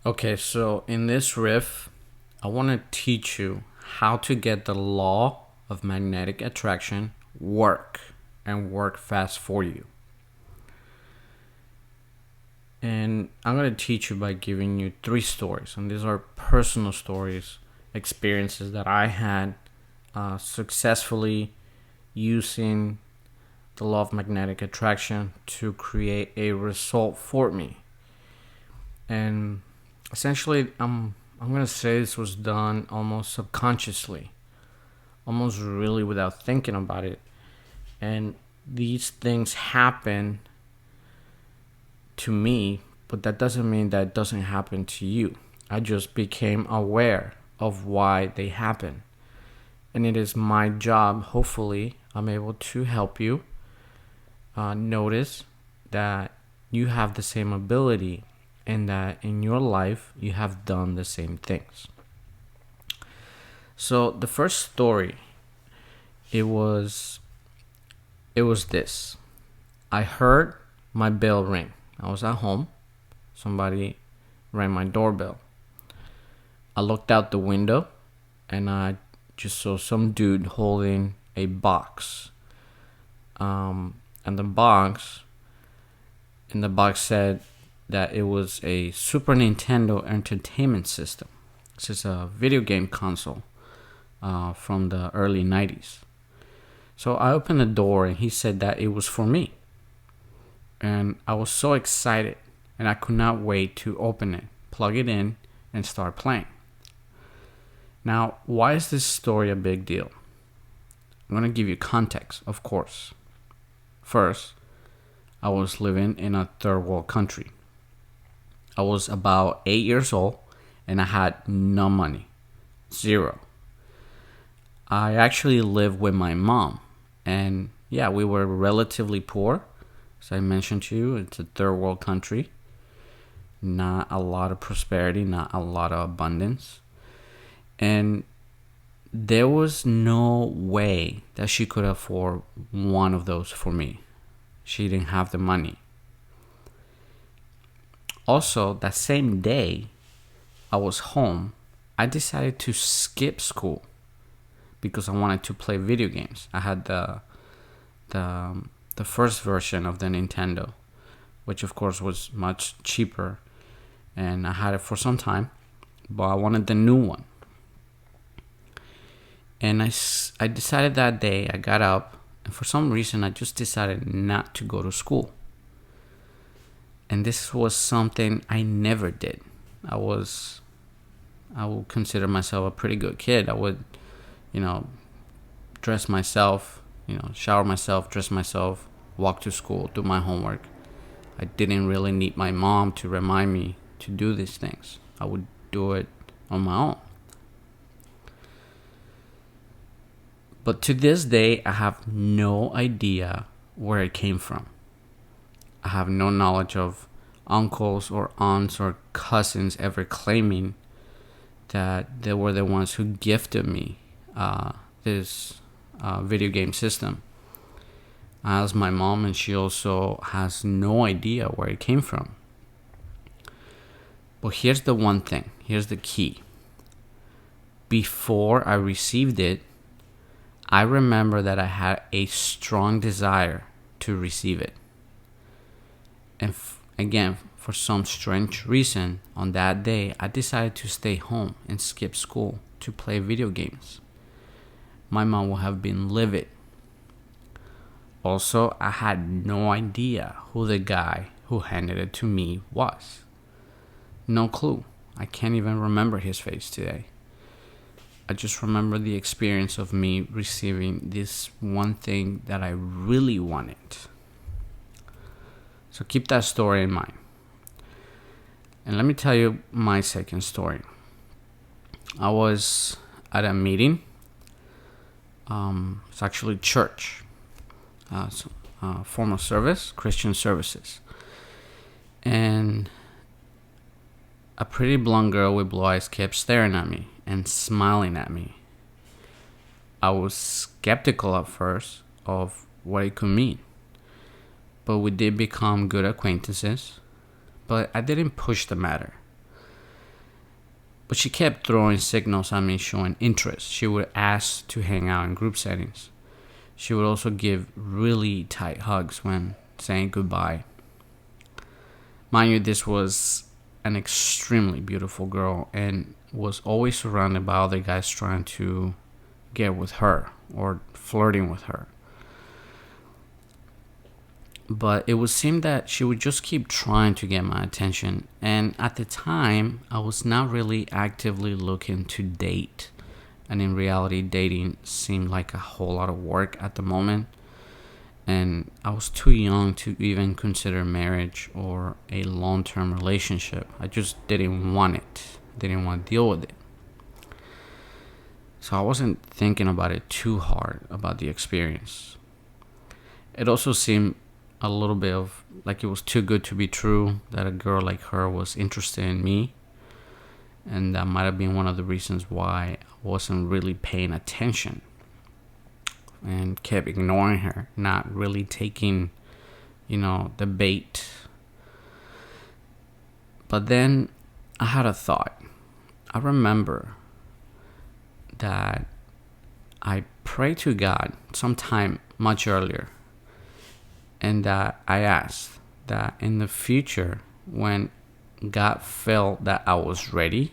Okay, so in this riff, I want to teach you how to get the law of magnetic attraction work and work fast for you. And I'm going to teach you by giving you 3 stories. And these are personal stories, experiences that I had successfully using the law of magnetic attraction to create a result for me. And essentially, I'm going to say this was done almost subconsciously, almost really without thinking about it. And these things happen to me, but that doesn't mean that it doesn't happen to you. I just became aware of why they happen. And it is my job, hopefully, I'm able to help you notice that you have the same ability and that in your life you have done the same things. So the first story, it was this. I heard my bell ring. I was at home. Somebody rang my doorbell. I looked out the window and I just saw some dude holding a box. And the box said that it was a Super Nintendo Entertainment System. This is a video game console from the early 90s. So I opened the door and he said that it was for me. And I was so excited and I could not wait to open it, plug it in, and start playing. Now, why is this story a big deal? I'm going to give you context, of course. First, I was living in a third world country. I was about 8 years old and I had no money. 0. I actually lived with my mom. And yeah, we were relatively poor. As I mentioned to you, it's a third world country. Not a lot of prosperity, not a lot of abundance. And there was no way that she could afford one of those for me. She didn't have the money. Also, that same day I was home, I decided to skip school because I wanted to play video games. I had the first version of the Nintendo, which of course was much cheaper, and I had it for some time, but I wanted the new one. And I decided that day, I got up, and for some reason I just decided not to go to school. And this was something I never did. I would consider myself a pretty good kid. I would, dress myself, shower myself, dress myself, walk to school, do my homework. I didn't really need my mom to remind me to do these things. I would do it on my own. But to this day, I have no idea where it came from. I have no knowledge of uncles or aunts or cousins ever claiming that they were the ones who gifted me this video game system. I asked my mom, and she also has no idea where it came from. But here's the one thing. Here's the key. Before I received it, I remember that I had a strong desire to receive it. And again, for some strange reason, on that day, I decided to stay home and skip school to play video games. My mom would have been livid. Also, I had no idea who the guy who handed it to me was. No clue. I can't even remember his face today. I just remember the experience of me receiving this one thing that I really wanted. So keep that story in mind. And let me tell you my second story. I was at a meeting. It's actually church. Formal service, Christian services. And a pretty blonde girl with blue eyes kept staring at me and smiling at me. I was skeptical at first of what it could mean. but we did become good acquaintances. But I didn't push the matter. But she kept throwing signals at me showing interest. She would ask to hang out in group settings. She would also give really tight hugs when saying goodbye. Mind you, this was an extremely beautiful girl and was always surrounded by other guys trying to get with her or flirting with her. But it would seem that she would just keep trying to get my attention. And at the time, I was not really actively looking to date. And in reality, dating seemed like a whole lot of work at the moment. And I was too young to even consider marriage or a long-term relationship. I just didn't want it. Didn't want to deal with it. So I wasn't thinking about it too hard about the experience. It also seemed a little bit of like it was too good to be true that a girl like her was interested in me. And that might have been one of the reasons why I wasn't really paying attention and kept ignoring her, not really taking, the bait. But then I had a thought. I remember that I prayed to God sometime much earlier, and that I asked that in the future, when God felt that I was ready,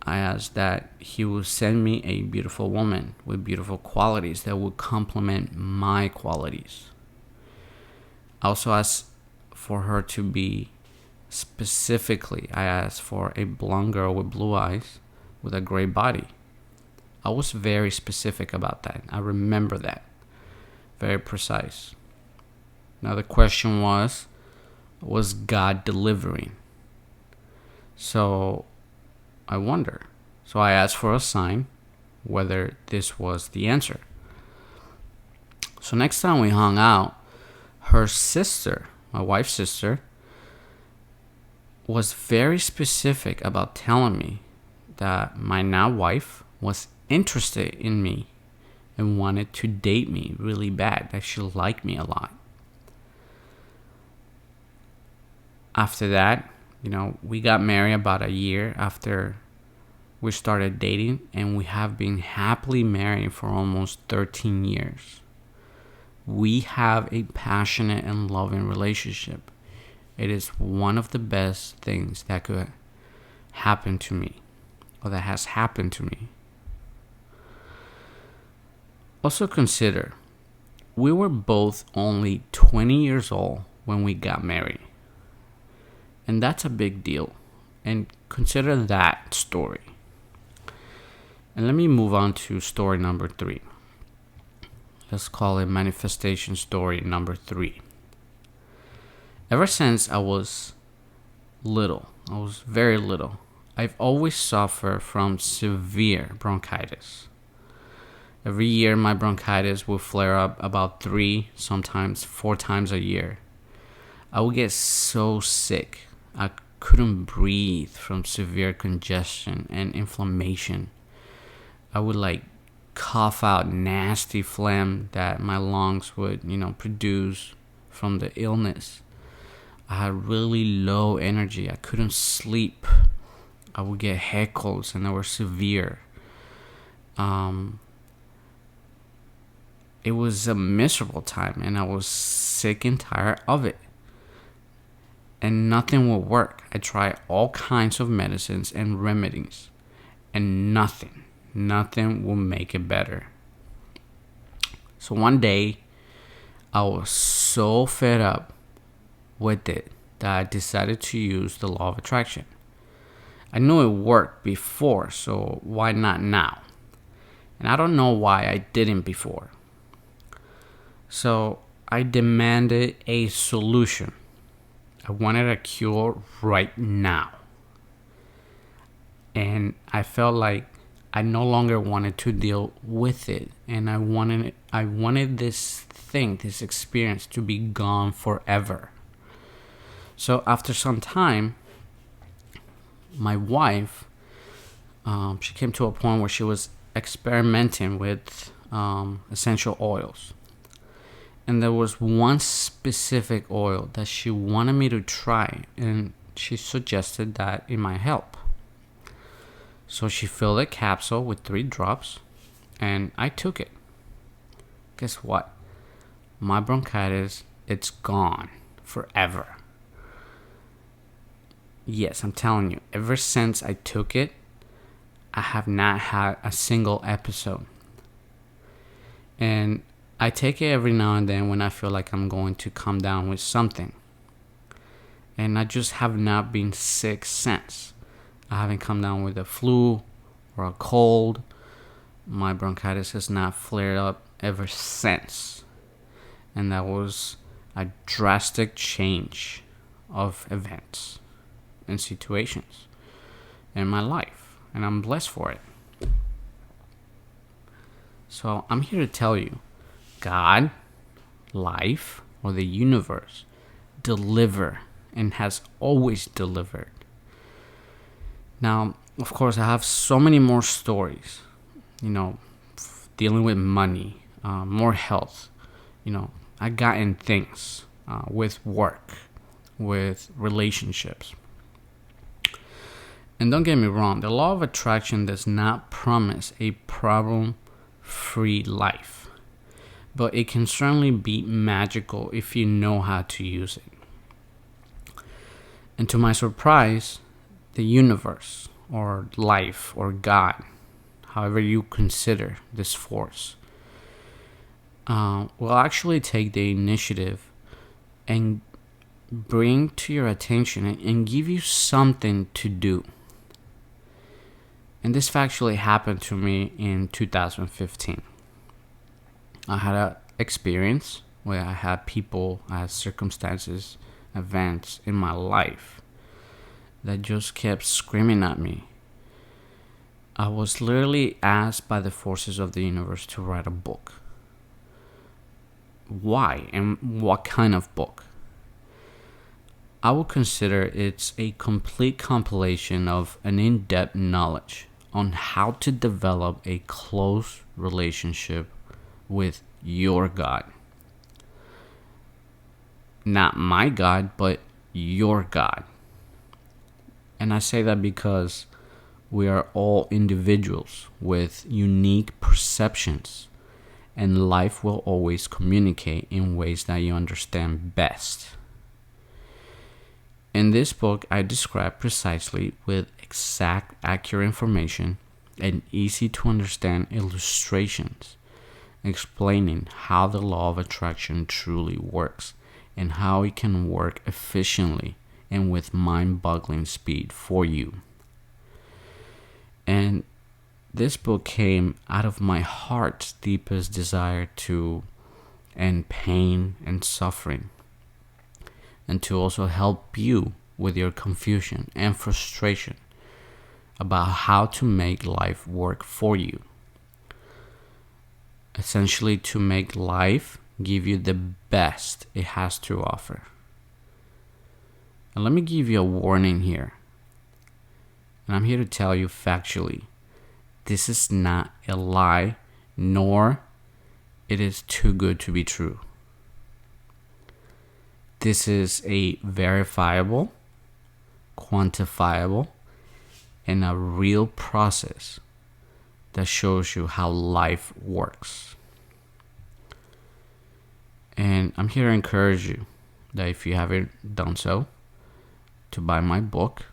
I asked that He would send me a beautiful woman with beautiful qualities that would complement my qualities. I also asked for her to be I asked for a blonde girl with blue eyes with a gray body. I was very specific about that. I remember that. Very precise. Now the question was God delivering? So I wonder. So I asked for a sign whether this was the answer. So next time we hung out, her sister, my wife's sister, was very specific about telling me that my now wife was interested in me and wanted to date me really bad, that she liked me a lot. After that, we got married about a year after we started dating, and we have been happily married for almost 13 years. We have a passionate and loving relationship. It is one of the best things that could happen to me, or that has happened to me. Also consider, we were both only 20 years old when we got married. And that's a big deal. And consider that story. And let me move on to story number 3. Let's call it manifestation story number 3. Ever since I was very little, I've always suffered from severe bronchitis. Every year, my bronchitis will flare up about 3, sometimes 4 times a year. I would get so sick. I couldn't breathe from severe congestion and inflammation. I would cough out nasty phlegm that my lungs would, produce from the illness. I had really low energy. I couldn't sleep. I would get heckles, and they were severe. It was a miserable time, and I was sick and tired of it. And nothing would work. I tried all kinds of medicines and remedies, and nothing will make it better. So one day, I was so fed up with it that I decided to use the law of attraction. I knew it worked before, so why not now? And I don't know why I didn't before. So I demanded a solution. I wanted a cure right now. And I felt like I no longer wanted to deal with it. And I wanted this experience to be gone forever. So after some time, my wife, she came to a point where she was experimenting with essential oils. And there was one specific oil that she wanted me to try, and she suggested that it might help. So she filled a capsule with 3 drops, and I took it. Guess what? My bronchitis, it's gone forever. Yes, I'm telling you, ever since I took it, I have not had a single episode. And I take it every now and then when I feel like I'm going to come down with something. And I just have not been sick since. I haven't come down with a flu or a cold. My bronchitis has not flared up ever since. And that was a drastic change of events and situations in my life. And I'm blessed for it. So I'm here to tell you, God, life, or the universe deliver and has always delivered. Now, of course, I have so many more stories, dealing with money, more health. I got in things with work, with relationships. And don't get me wrong, the law of attraction does not promise a problem-free life. But it can certainly be magical if you know how to use it. And to my surprise, the universe, or life, or God, however you consider this force, will actually take the initiative and bring to your attention and give you something to do. And this actually happened to me in 2015. I had an experience where I had people, I had circumstances, events in my life that just kept screaming at me. I was literally asked by the forces of the universe to write a book. Why and what kind of book? I would consider it's a complete compilation of an in-depth knowledge on how to develop a close relationship with your God. Not my God, but your God. And I say that because we are all individuals with unique perceptions, and life will always communicate in ways that you understand best. In this book, I describe precisely with exact, accurate information and easy to understand illustrations explaining how the law of attraction truly works and how it can work efficiently and with mind-boggling speed for you. And this book came out of my heart's deepest desire to end pain and suffering, and to also help you with your confusion and frustration about how to make life work for you. Essentially, to make life give you the best it has to offer. And let me give you a warning here. And I'm here to tell you factually, this is not a lie, nor it is too good to be true. This is a verifiable, quantifiable, and a real process that shows you how life works. And I'm here to encourage you that if you haven't done so, to buy my book.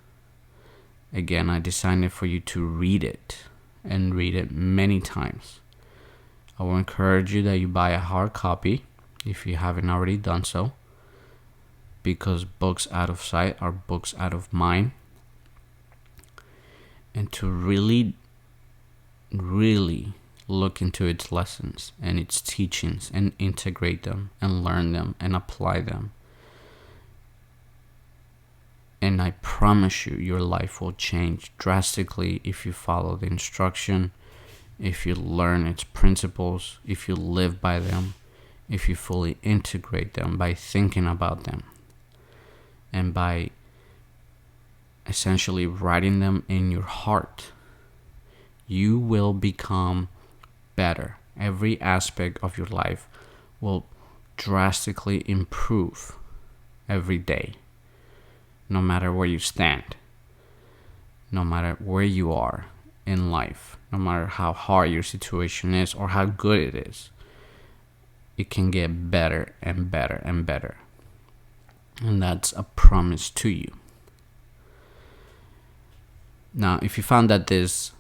Again, I designed it for you to read it and read it many times. I will encourage you that you buy a hard copy if you haven't already done so, because books out of sight are books out of mind. And to really look into its lessons and its teachings and integrate them and learn them and apply them. And I promise you, your life will change drastically if you follow the instruction, if you learn its principles, if you live by them, if you fully integrate them by thinking about them, and by essentially writing them in your heart. You will become better. Every aspect of your life will drastically improve every day, no matter where you stand, no matter where you are in life, no matter how hard your situation is or how good it is. It can get better and better and better. And that's a promise to you. Now, if you found that this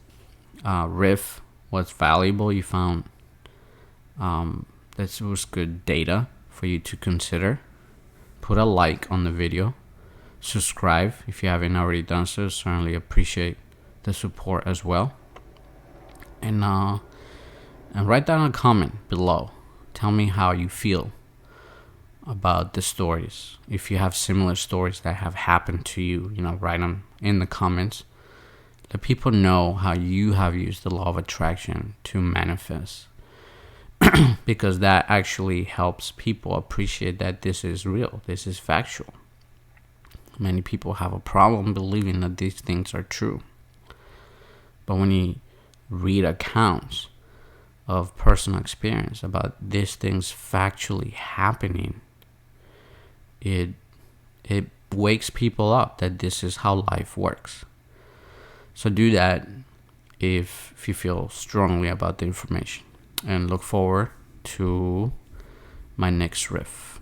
riff was valuable, you found this was good data for you to consider, put a like on the video, subscribe if you haven't already done so. Certainly appreciate the support as well. And write down a comment below. Tell me how you feel about the stories. If you have similar stories that have happened to you, write them in the comments. Let people know how you have used the law of attraction to manifest. Because that actually helps people appreciate that this is real, this is factual. Many people have a problem believing that these things are true. But when you read accounts of personal experience about these things factually happening, it wakes people up that this is how life works. So do that if you feel strongly about the information, and look forward to my next riff.